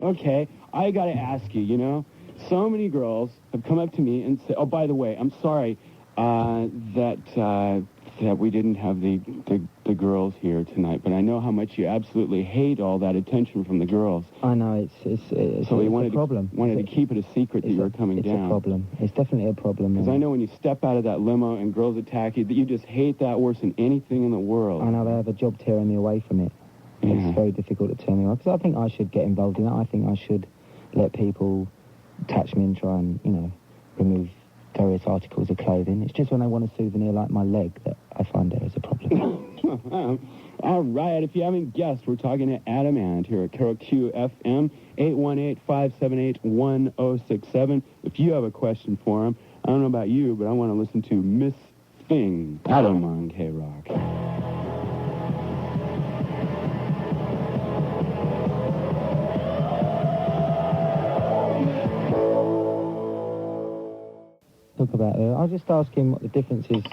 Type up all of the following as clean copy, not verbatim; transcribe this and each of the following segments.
Okay, I gotta ask you, so many girls have come up to me and say, oh, by the way, I'm sorry that we didn't have the girls here tonight, but I know how much you absolutely hate all that attention from the girls. I know, it's so a problem. Wanted to keep it a secret that you were coming down. It's a problem. It's definitely a problem. Because I know when you step out of that limo and girls attack you, that you just hate that worse than anything in the world. I know, they have a job tearing me away from it. Yeah. It's very difficult to turn me away. Because I think I should get involved in it. I think I should let people touch me and try and, remove various articles of clothing. It's just when they want a souvenir like my leg that I find there is a problem. All right, if you haven't guessed, we're talking to Adam Ant here at Carol QFM, 818-578-1067. If you have a question for him, I don't know about you, but I want to listen to Miss Thing, Adam on K-Rock. Talk about I'll just ask him what the difference is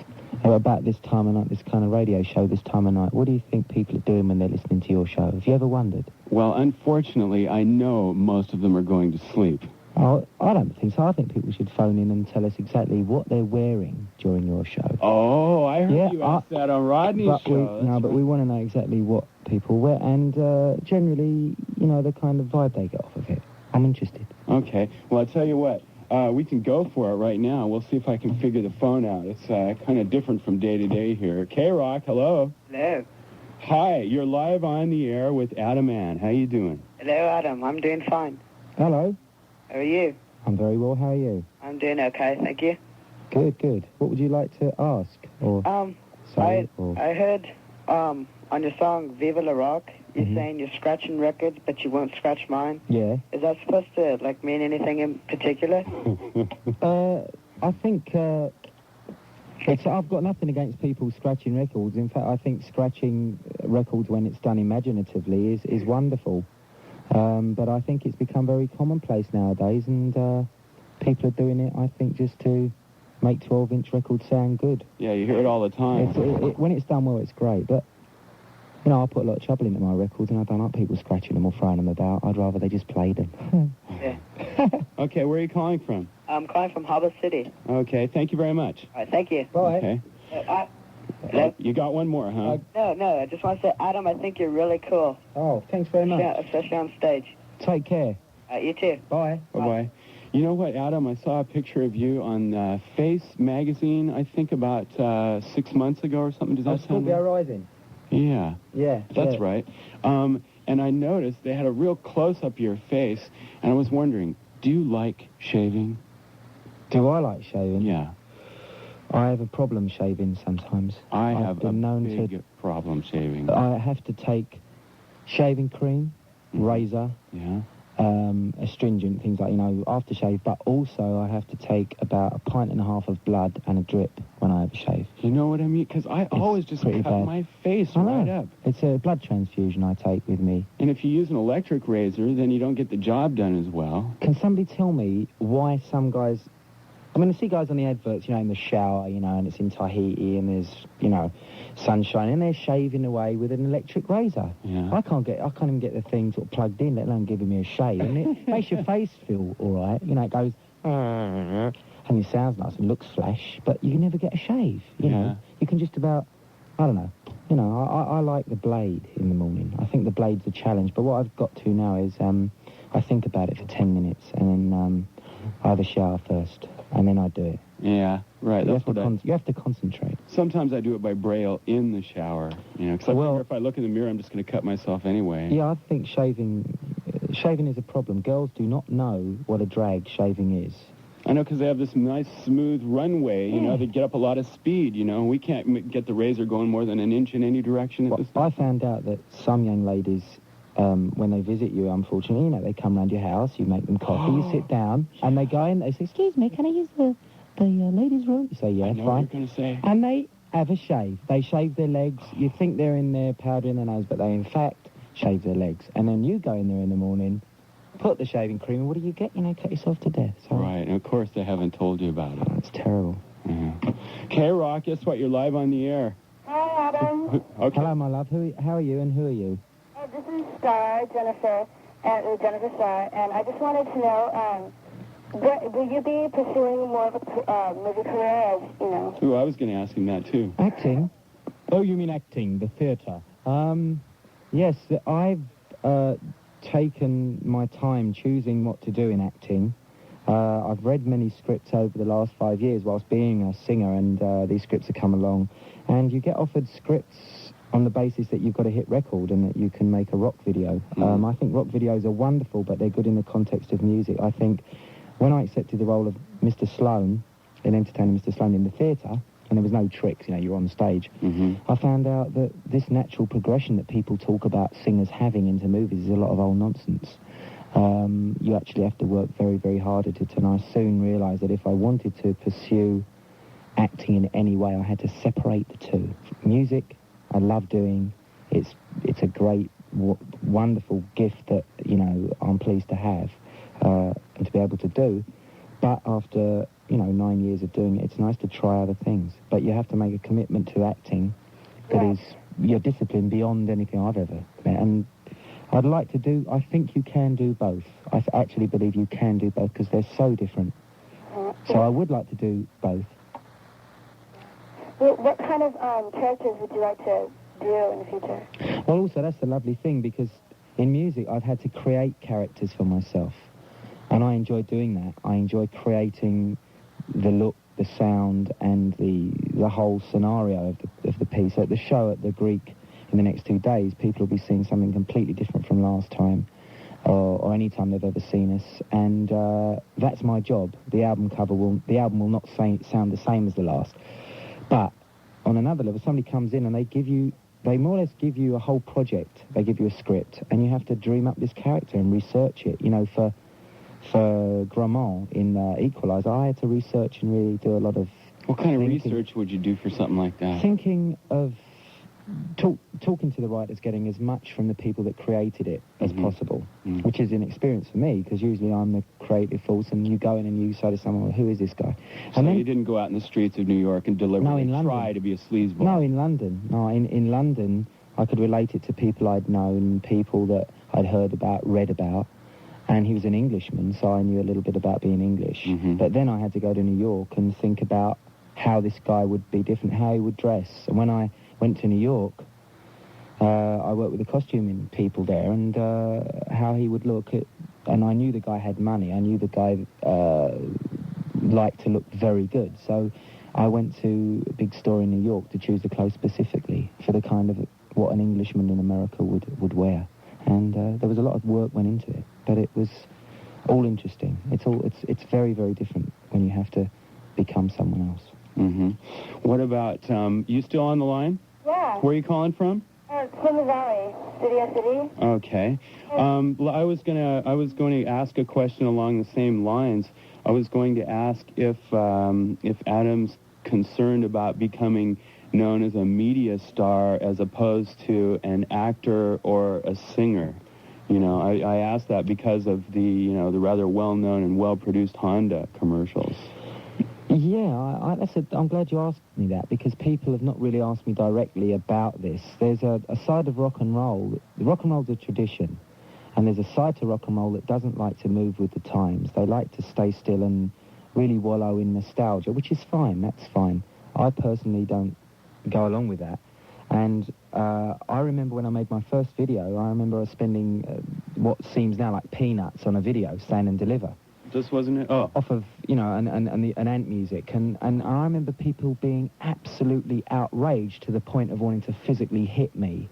about this time of night, this kind of radio show this time of night. What do you think people are doing when they're listening to your show? Have you ever wondered? Well, unfortunately, I know most of them are going to sleep. Oh, I don't think so. I think people should phone in and tell us exactly what they're wearing during your show. Oh, I heard you asked that on Rodney's show. But we want to know exactly what people wear and generally, the kind of vibe they get off of it. I'm interested. Okay. Well, I'll tell you what. We can go for it right now. We'll see if I can figure the phone out. It's kind of different from day to day here. K-Rock, hello. Hello. Hi, you're live on the air with Adam Ann. How you doing? Hello, Adam. I'm doing fine. Hello. How are you? I'm very well. How are you? I'm doing okay, thank you. Good, good. What would you like to ask or say? I heard on your song Viva La Rock, you're saying you're scratching records, but you won't scratch mine. Yeah. Is that supposed to mean anything in particular? I think I've got nothing against people scratching records. In fact, I think scratching records when it's done imaginatively is wonderful. But I think it's become very commonplace nowadays, and people are doing it, I think, just to make 12-inch records sound good. Yeah, you hear it all the time. When it's done well, it's great, but I put a lot of trouble into my records, and I don't like people scratching them or throwing them about. I'd rather they just play them. Yeah. Okay, where are you calling from? I'm calling from Harbour City. Okay, thank you very much. All right, thank you. Bye. Okay. Hello? You got one more, huh? No, I just want to say, Adam, I think you're really cool. Oh, thanks very much. Yeah, especially on stage. Take care. You too. Bye. Bye-bye. You know what, Adam? I saw a picture of you on Face magazine, I think about 6 months ago or something. Does that sound right? Rising. Yeah. Yeah. That's right. And I noticed they had a real close-up of your face, and I was wondering, do you like shaving? Do I like shaving? Yeah. I have a problem shaving sometimes. I've have been known big problem shaving. I have to take shaving cream, razor, Yeah. astringent, things like, aftershave, but also I have to take about 1.5 pints of blood and a drip when I have a shave. You know what I mean? Because I always just cut my face right up. It's a blood transfusion I take with me. And if you use an electric razor, then you don't get the job done as well. Can somebody tell me why some guys... I mean, I see guys on the adverts, in the shower, and it's in Tahiti, and there's, sunshine, and they're shaving away with an electric razor. Yeah. I can't even get the thing sort of plugged in, let alone giving me a shave. And it makes your face feel all right. It goes, and it sounds nice and looks flash, but you can never get a shave. You know, you can just about, I don't know. I like the blade in the morning. I think the blade's a challenge, but what I've got to now is I think about it for 10 minutes, and then I have a shower first. And then I do it. Yeah, right. You have to concentrate. Sometimes I do it by braille in the shower, because I figure if I look in the mirror, I'm just going to cut myself anyway. Yeah, I think shaving is a problem. Girls do not know what a drag shaving is. I know, because they have this nice, smooth runway, they get up a lot of speed, We can't get the razor going more than an inch in any direction at this time. I found out that some young ladies... when they visit you, unfortunately, they come round your house, you make them coffee, you sit down, and they go in, they say, excuse me, can I use the ladies' room? You say, yeah, I know fine. what you're going to say. And they have a shave. They shave their legs. You think they're in there powdering their nose, but they, in fact, shave their legs. And then you go in there in the morning, put the shaving cream, and what do you get? Cut yourself to death. So, right, and of course they haven't told you about it. That's terrible. Yeah. K-Rock, guess what? You're live on the air. Hi, Adam. Okay. Hello, my love. How are you, and who are you? This is Star, Jennifer, and Jennifer Starr, and I just wanted to know, will you be pursuing more of a movie career, as you know? Ooh, I was going to ask him that too. Acting? Oh, you mean acting, the theatre? Yes, I've taken my time choosing what to do in acting. I've read many scripts over the last 5 years whilst being a singer, and these scripts have come along. And you get offered scripts on the basis that you've got a hit record and that you can make a rock video. I think rock videos are wonderful, but they're good in the context of music. I think when I accepted the role of Mr. Sloan, in entertaining Mr. Sloan in the theatre, and there was no tricks, you know, you're on stage, I found out that this natural progression that people talk about singers having into movies is a lot of old nonsense. You actually have to work very, very hard at it, and I soon realised that if I wanted to pursue acting in any way, I had to separate the two. Music, I love doing. It's a great, wonderful gift that, you know, I'm pleased to have and to be able to do. But after, you know, 9 years of doing it, it's nice to try other things. But you have to make a commitment to acting that is your discipline beyond anything I've ever met. And I'd like to do, I think you can do both. I actually believe you can do both because they're so different. So I would like to do both. What kind of characters would you like to do in the future? Well, also, that's the lovely thing, because in music, I've had to create characters for myself. And I enjoy doing that. I enjoy creating the look, the sound, and the whole scenario of the piece. At the show at the Greek in the next 2 days, people will be seeing something completely different from last time, or any time they've ever seen us. And that's my job. The album will not sound the same as the last. But on another level, somebody comes in and they more or less give you a whole project. They give you a script, and you have to dream up this character and research it. You know, for Grammont in Equalizer, I had to research and really do a lot of... What kind of research would you do for something like that? Thinking of talking to the writers, getting as much from the people that created it as possible, which is an experience for me, because usually I'm the creative force, and you go in and you say to someone, well, who is this guy? So then, you didn't go out in the streets of New York and deliberately try to be a sleazeball? No, in London. No, in London, I could relate it to people I'd known, people that I'd heard about, read about, and he was an Englishman, so I knew a little bit about being English. But then I had to go to New York and think about how this guy would be different, how he would dress. And when I went to New York, I worked with the costuming people there, and how he would look at, and I knew the guy had money. I knew the guy liked to look very good. So I went to a big store in New York to choose the clothes specifically for the kind of what an Englishman in America would wear. And there was a lot of work went into it, but it was all interesting. It's very, very different when you have to become someone else. What about, you still on the line? Yeah. Where are you calling from? Plymouth Valley, Studio City. Okay. I was going to ask a question along the same lines. I was going to ask if Adam's concerned about becoming known as a media star as opposed to an actor or a singer. You know, I asked that because of the rather well-known and well-produced Honda commercials. Yeah, I'm glad you asked me that, because people have not really asked me directly about this. There's a side of rock and roll. Rock and roll's a tradition, and there's a side to rock and roll that doesn't like to move with the times. They like to stay still and really wallow in nostalgia, which is fine, that's fine. I personally don't go along with that. And I remember when I made my first video, I remember spending what seems now like peanuts on a video, Stand and Deliver. This wasn't it? Oh. Off of, and ant music. And I remember people being absolutely outraged to the point of wanting to physically hit me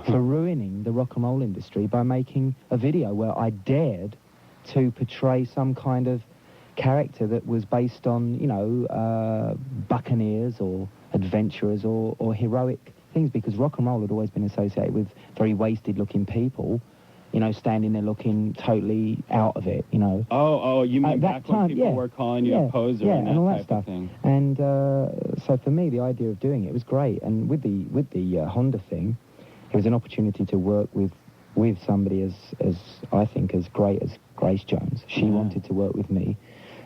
for ruining the rock and roll industry by making a video where I dared to portray some kind of character that was based on, buccaneers or adventurers or heroic things, because rock and roll had always been associated with very wasted-looking people, standing there looking totally out of it, Oh, you mean back when people were calling you a poser and all that type stuff. Of thing. And so for me, the idea of doing it was great. And with the Honda thing, it was an opportunity to work with somebody as I think as great as Grace Jones. She wanted to work with me.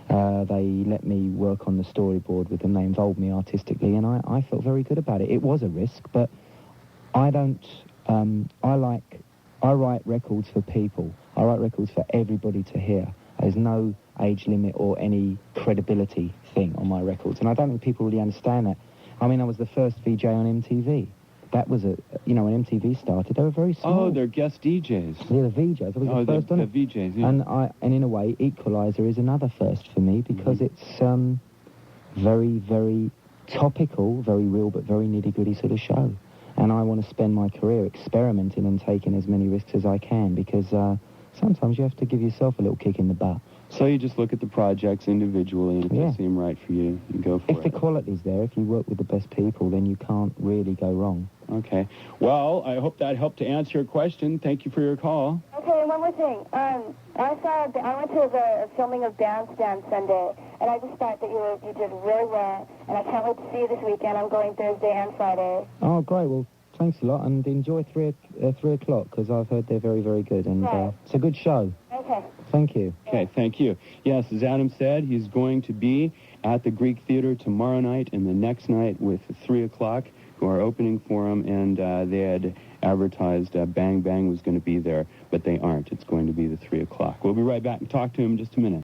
They let me work on the storyboard with them. They involved me artistically, and I felt very good about it. It was a risk, but I don't. I write records for people. I write records for everybody to hear. There's no age limit or any credibility thing on my records, and I don't think people really understand that. I mean, I was the first VJ on MTV. That was when MTV started, they were very small. Oh, they're guest DJs. Yeah, the VJs. I was the first on the it. VJs, yeah. And in a way, Equalizer is another first for me because it's very, very topical, very real, but very nitty-gritty sort of show. And I want to spend my career experimenting and taking as many risks as I can because sometimes you have to give yourself a little kick in the butt. So you just look at the projects individually, and if they seem right for you, you go for it. If the quality's there, if you work with the best people, then you can't really go wrong. Okay. Well, I hope that helped to answer your question. Thank you for your call. Okay, and one more thing. I went to the filming of Dance Dance Sunday, and I just thought that you did really well, and I can't wait to see you this weekend. I'm going Thursday and Friday. Oh, great. Well, thanks a lot, and enjoy 3 o'clock, because I've heard they're very, very good, and it's a good show. Okay. Thank you. Okay, thank you. Yes, as Adam said, he's going to be at the Greek Theater tomorrow night and the next night with 3 o'clock, who are opening for him, and they had advertised Bang Bang was going to be there, but they aren't. It's going to be the 3 o'clock. We'll be right back and talk to him in just a minute.